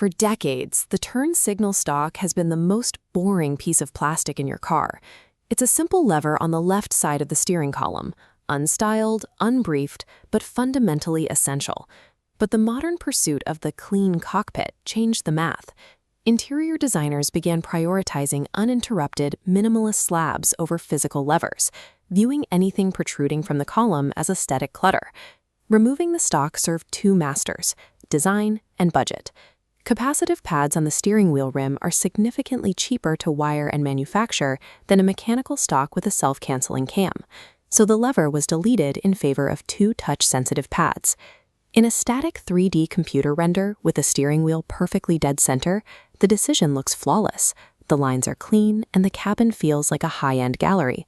For decades, the turn signal stalk has been the most boring piece of plastic in your car. It's a simple lever on the left side of the steering column, unstyled, unbriefed, but fundamentally essential. But the modern pursuit of the clean cockpit changed the math. Interior designers began prioritizing uninterrupted, minimalist slabs over physical levers, viewing anything protruding from the column as aesthetic clutter. Removing the stalk served two masters: design and budget. Capacitive pads on the steering wheel rim are significantly cheaper to wire and manufacture than a mechanical stalk with a self-canceling cam, so the lever was deleted in favor of two touch-sensitive pads. In a static 3D computer render with the steering wheel perfectly dead center, the decision looks flawless. The lines are clean, and the cabin feels like a high-end gallery.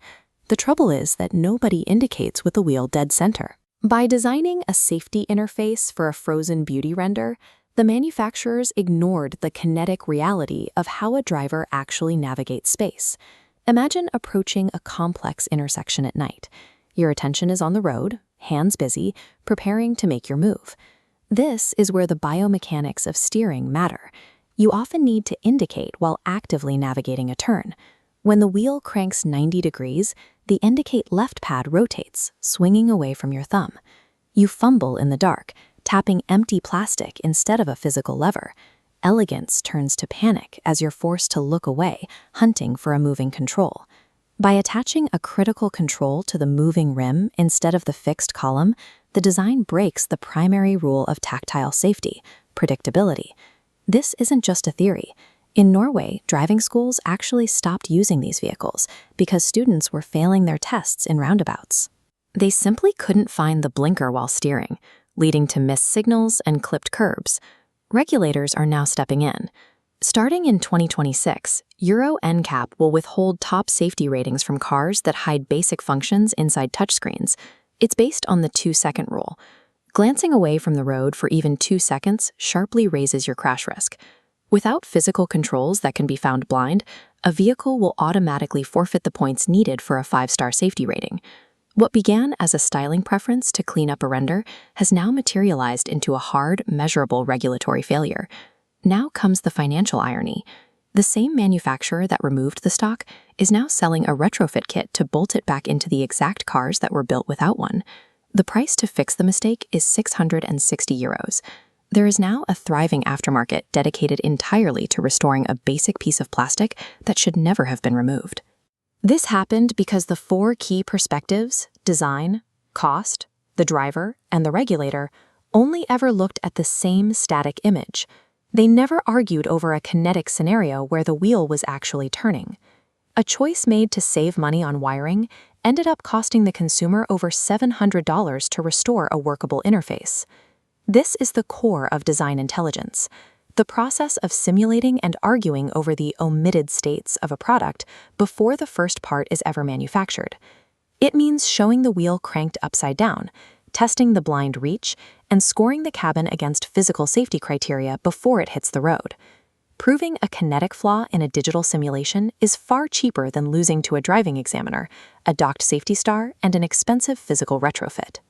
The trouble is that nobody indicates with the wheel dead center. By designing a safety interface for a frozen beauty render, the manufacturers ignored the kinetic reality of how a driver actually navigates space. Imagine approaching a complex intersection at night. Your attention is on the road, hands busy, preparing to make your move. This is where the biomechanics of steering matter. You often need to indicate while actively navigating a turn. When the wheel cranks 90 degrees, the indicate left pad rotates, swinging away from your thumb. You fumble in the dark, tapping empty plastic instead of a physical lever. Elegance turns to panic as you're forced to look away, hunting for a moving control. By attaching a critical control to the moving rim instead of the fixed column, the design breaks the primary rule of tactile safety: predictability. This isn't just a theory. In Norway, driving schools actually stopped using these vehicles because students were failing their tests in roundabouts. They simply couldn't find the blinker while steering, leading to missed signals and clipped curbs. Regulators are now stepping in. Starting in 2026, Euro NCAP will withhold top safety ratings from cars that hide basic functions inside touchscreens. It's based on the 2-second rule. Glancing away from the road for even 2 seconds sharply raises your crash risk. Without physical controls that can be found blind, a vehicle will automatically forfeit the points needed for a 5-star safety rating. What began as a styling preference to clean up a render has now materialized into a hard, measurable regulatory failure. Now comes the financial irony. The same manufacturer that removed the stock is now selling a retrofit kit to bolt it back into the exact cars that were built without one. The price to fix the mistake is €660. There is now a thriving aftermarket dedicated entirely to restoring a basic piece of plastic that should never have been removed. This happened because the 4 key perspectives, design, cost, the driver, and the regulator, only ever looked at the same static image. They never argued over a kinetic scenario where the wheel was actually turning. A choice made to save money on wiring ended up costing the consumer over $700 to restore a workable interface. This is the core of design intelligence, the process of simulating and arguing over the omitted states of a product before the first part is ever manufactured. It means showing the wheel cranked upside down, testing the blind reach, and scoring the cabin against physical safety criteria before it hits the road. Proving a kinetic flaw in a digital simulation is far cheaper than losing to a driving examiner, a docked safety star, and an expensive physical retrofit.